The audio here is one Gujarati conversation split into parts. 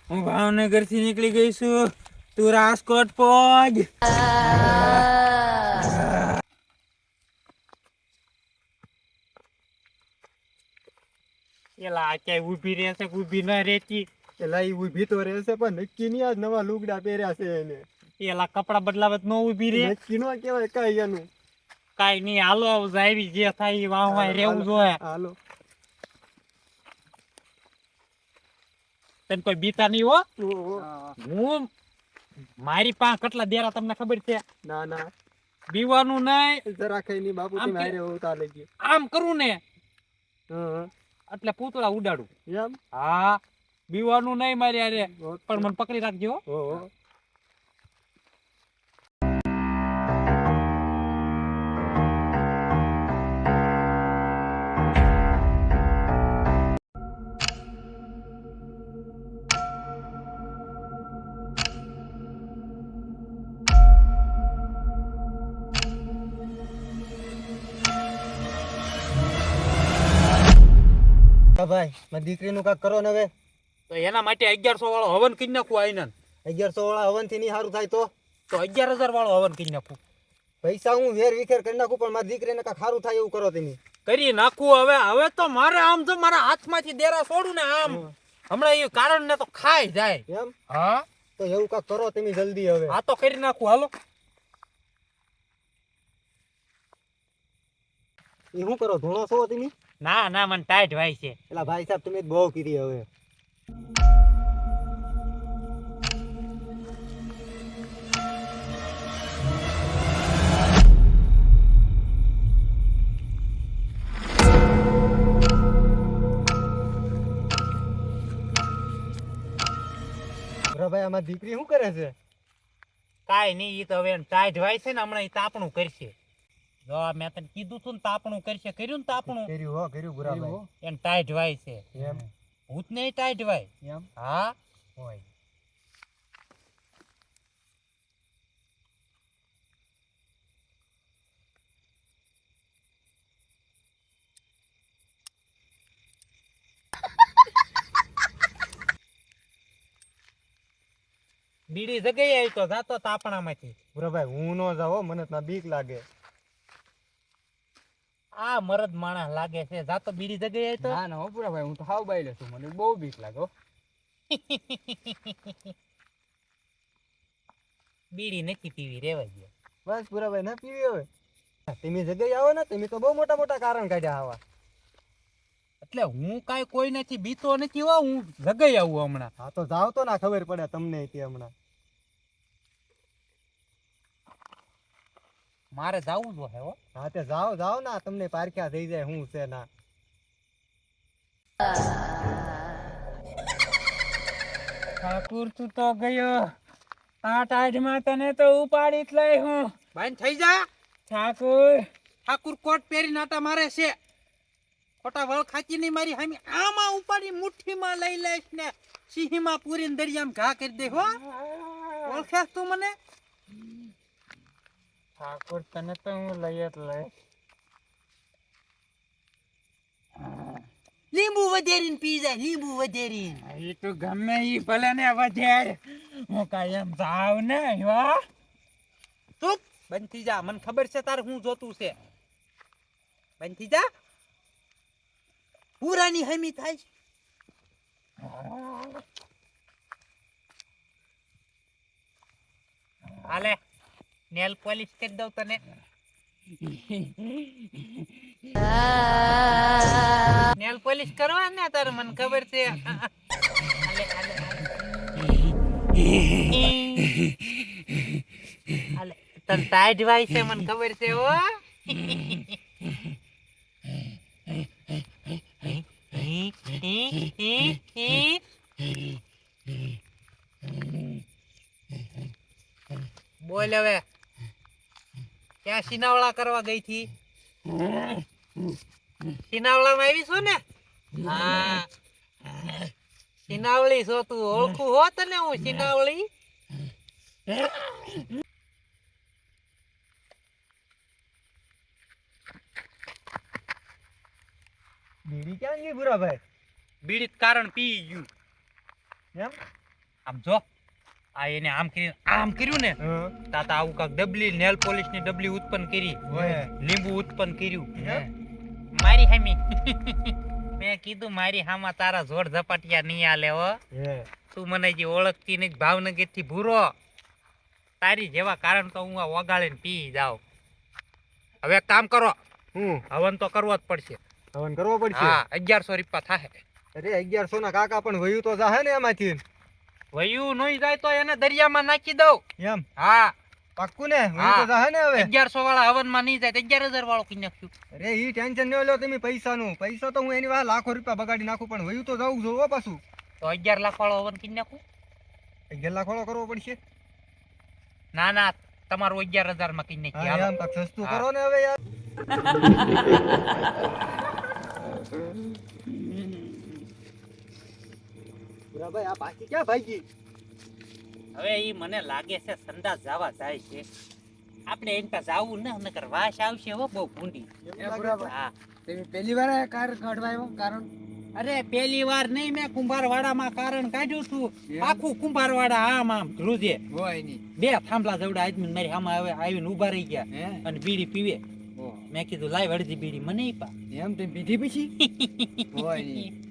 હું ભાવનગર થી નીકળી ગઈ છું, તું રાજકોટ પહોંચ. એલા આ ક્યાંય ઊભી રહેશે કે ઊભી ના રહેતી? એલા ઈ ઊભી તો રહેશે પણ નક્કી નહીં આજ નવા લુગડા પહેર્યા છે એને. એલા કપડા બદલાવત ન ઊભી રહે? નક્કી નો કહેવાય કાંઈ એનું. કાઈ નહીં, હાલો જાવી જે થાય એ વાહવાય રહેવું જોઈએ. હાલો. તને કોઈ બીતા નહીં હો. ઓહો. હું મારી પાસે કેટલા દેરા તમને ખબર છે? ના ના બીવાનું નહીં. જરા કઈ નહીં બાપુ, આમ તમે કે- હારે હોતા લઈ ગયો. આમ કરું ને હા એટલે પૂતળા ઉડાડું. એમ. હા, બીવાનું નહીં મારી હારે, પણ મને પકડી રાખજો હો. ઓહો. ભાઈ મારી દીકરીનું કાંઈક કરો ને હવે. તો એના માટે 1100 વાળો હવન કરી નાખું આઈનન. 1100 વાળા હવન થી નહીં સારું થાય તો 11,000 વાળો હવન કરી નાખું. પૈસા હું વેર વિખેર કરી નાખું પણ મારી દીકરીને કાંઈક સારું થાય એવું કરો તમે. કરી નાખું. હવે તો મારે આમ તો મારા હાથમાંથી દેરા છોડું ને આમ હમણાં એ કારણ ને તો ખાઈ જાય. એમ. હા તો એવું કાંઈક કરો તમે જલ્દી હવે. આ તો કરી નાખું. હાલો. એ શું કરો ધોણો છો તમે? ના ના, મને ટાઈટ ભાઈ છે. એલા ભાઈ સાહેબ તમે બહુ કીધી હવે. ભાઈ અમારી દીકરી શું કરે છે? કાઈ નહીં, ઈ તો હવે ટાઈટ ભાઈ છે ને હમણાં ઈ તાપણું કરશે. જો મેં તને કીધું તું ને તાપણું કરશે, કર્યું ને તાપણું? કર્યું હો કર્યું ગુરાભાઈ. એને ટાઈટ ભાઈ છે. એમ. ભૂત નહીં ટાઈટ ભાઈ. એમ. હા હોય. બીડી જગ્યાએ આવી તો જાતો તાપણામાંથી. ગુરાભાઈ હું નો જાવ, મને તો બીક લાગે. આ મરદ માણસ લાગે છે, જાતો બીડી જગ્યાએ આવી તો. ના ના હો પૂરા ભાઈ, હું તો હાવ બાયલો છું, મને બહુ બીક લાગે હો. બીડી નથી પીવી, રેવાય ગયો. બસ ગુરાભાઈ ના પીવી હવે. તમે જગ્યાએ આવો ને, તમે તો બહુ મોટા મોટા કારણ કાઢ્યા આવા. એટલે હું કાઈ કોઈ નથી બીતો નથી હો, હું જગ્યાએ આવું હમણાં. હા તો જાવ તો ના ખબર પડે તમને તે હમણાં. મારે જાવું જોઈએ હો. હા તે જાવ જાવ ના, તમને પારખ્યા થઈ જાય હું છે ના. ઠાકુર તું તો ગયો, આ ટાઈડમાં તને તો ઉપાડી જ લઈ હું. ભાઈ થઈ જા. ઠાકુર કોટ પહેરી નાટા મારે છે. ખોટા વળ ખાચી નહીં મારી હામી, આમાં ઉપાડી મુઠ્ઠીમાં લઈ લઈશ ને સિંહમાં પૂરીને દરિયામાં ઘા કરી દે હો. ઓળખેસ તું મને? ઠાકુર તને તો હું લઈ જ લઈશ. લીંબુ વધેરીને પી જાય, લીંબુ વધેરીને. એ તો ગમે ઈ ભલે ને વધેર, હું કાંઈ એમ જાવ ને હો. ચૂપ બંધ થઈ જા, મને ખબર છે તારે હું જોતું છે. બંધ થઈ જા. પૂરાની હમી થાય છે. હાલે નેલ પોલિશ કરી દઉં તને. નેલ પોલિશ કરવા ને તારે, મને ખબર છે. હાલે હાલે હાલે તને ટાઈટ વાય છે, મને ખબર છે હો. બોલ હવે ક્યાં સિનાવળા કરવા ગઈ થી? સિનાવળામાં આવી છો ને? હા સિનાવળી છો તું, ઓળખું હો તને હું સિનાવળી. બીડી ક્યાં ગઈ ગુરાભાઈ? બીડી કારણ પી ગયું. એમ. આમ જો આ એને આમ કર્યું ને તાતા આવું કાક ડબલી નેલ પોલિશ ની ડબલી ઉત્પન્ન કરી લીંબુ ઉત્પન્ન કર્યું મારી હામી મેં કીધું મારી હામાં તારા જોડ ઝપાટિયા નહીં આલે હો તું મને જે ઓળખતી નહીં ભાવનગર થી ભૂરો તારી જેવા કારણ તો હું આ વગાડીને પી જાઉં હવે એક કામ કરો હવન તો કરવો જ પડશે હવન કરવો પડશે હા 1100 રૂપિયા થાય અરે 1100 ના કાકા પણ વયું તો જાહે ને એમાંથી વયું નહીં જાય તો એને દરિયામાં નાખી દઉં એમ હા પાક્કું ને વયું તો જાહે ને હવે 1100 વાળા હવનમાં નહીં જાય તો 11000 વાળો કરી નાખ્યું અરે ઈ ટેન્શન ન લો તમે પૈસાનું પૈસા તો હું એની વાહ લાખો રૂપિયા બગાડી નાખું પણ વયું તો જાવું જોવો પાછું તો 11 લાખ વાળો હવન કરી નાખું 11 લાખ વાળો કરવો પડશે ના ના તમારું 11000 માં કરી નાખી હા એમ કાક સસ્તું કરો ને હવે યાર ભાઈ આ બાકી ક્યાં ભાગી હવે ઈ મને લાગે છે સંડાસ જવા જાય છે આપણે એમ તો જાવું ને નકર વાસ આવશે હો બહુ ભૂંડી હા તમે પહેલી વાર આ કાર કાઢવા આવ્યો કારણ અરે પહેલી વાર નહીં મેં કુંભારવાડામાં કારણ કાઢ્યું છું આખું કુંભારવાડા આમ આમ ધ્રુજે હોય નહીં બે થાંભલા જવડા આદમી મારી સામે હવે આવીને ઊભા રહી ગયા અને બીડી પીવે મેં કીધું લાવ અડધી બીડી મને પા એમ તમે પીધી પછી હોય નહીં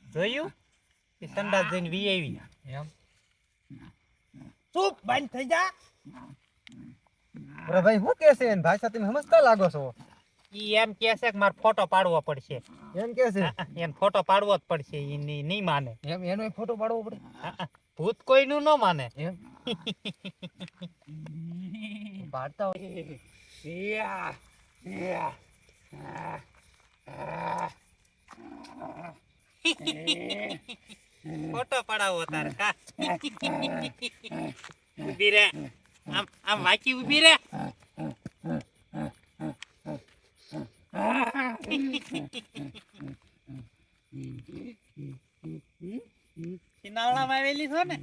જોયું એ સંડાસ જઈને વી આવી એમ ચૂપ બંધ થઈ જા અરે ભાઈ હું કેસે એન ભાષા તમે સમજતા લાગો છો ઈ એમ કહે છે કે મારે ફોટો પાડવો પડશે એમ કેસે એને ફોટો પાડવો જ પડશે ઈ નહીં માને એમ એનો ફોટો પાડવો પડે ભૂત કોઈનું ન માને એમ પાડતા હોય ફોટો પડાવો તારે કા ઉભી રે આમ વાંચી ઉભી રે સિનાવડામાં આવેલી છો ને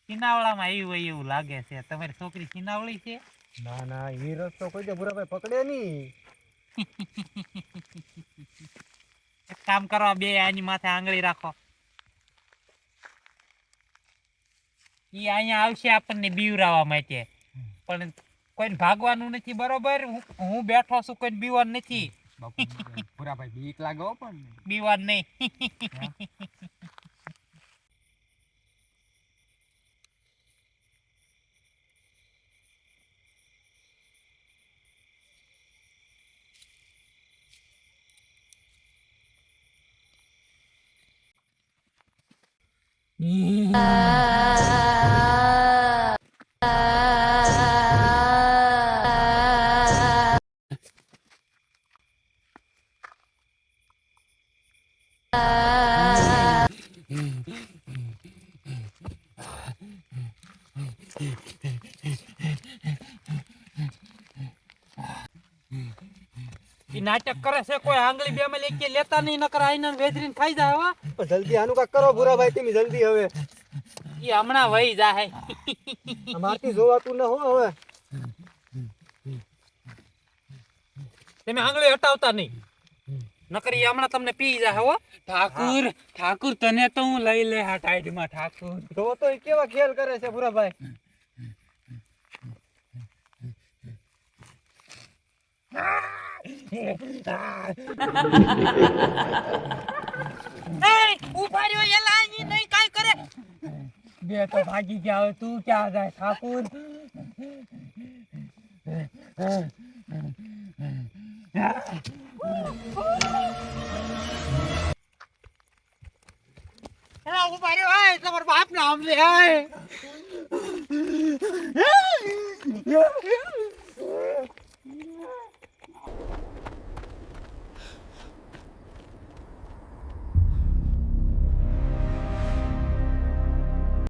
સિનાવડામાં એવું લાગે છે તમારી છોકરી સિનાવળી છે ના ના ઈ રસ્તો કોઈ દે ભૂરાભાઈ પકડે નહીં એક કામ કરો બે આની માથે આંગળી રાખો ઈ અહીંયા આવશે આપણને બીવરાવા માટે પણ કોઈને ભાગવાનું નથી બરોબર હું બેઠો છું કોઈને બીવાનું નથી પૂરા ભાઈ બીક લાગો પણ બીવાનું નહીં નાટક કરે છે કોઈ આંગળી બે માં લેકે લેતા નહીં નકર આઈના વેધરીને ખાઈ જાય હો જલ્દી આનું કાક કરો ભૂરાભાઈ તમે જલ્દી હવે ઈ હમણાં વહી જાહે અમારથી જોવાતું ન હો હવે તમે આંગળી હટાવતા નહીં નકરી હમણાં તમને પી જાહે હો ઠાકુર તને તો હું લઈ લે આ ટાઈડમાં ઠાકુર જો તો ઈ કેવા ખેલ કરે છે ભૂરાભાઈ ઉભા રહ્યો એલા ઈ નહીં કાઈ કરે બે તો ભાગી ગયા હવે તું ક્યાં જાય ઠાકુર એલા ઉભા રહ્યો હે તમારા બાપ ના આમ લે હે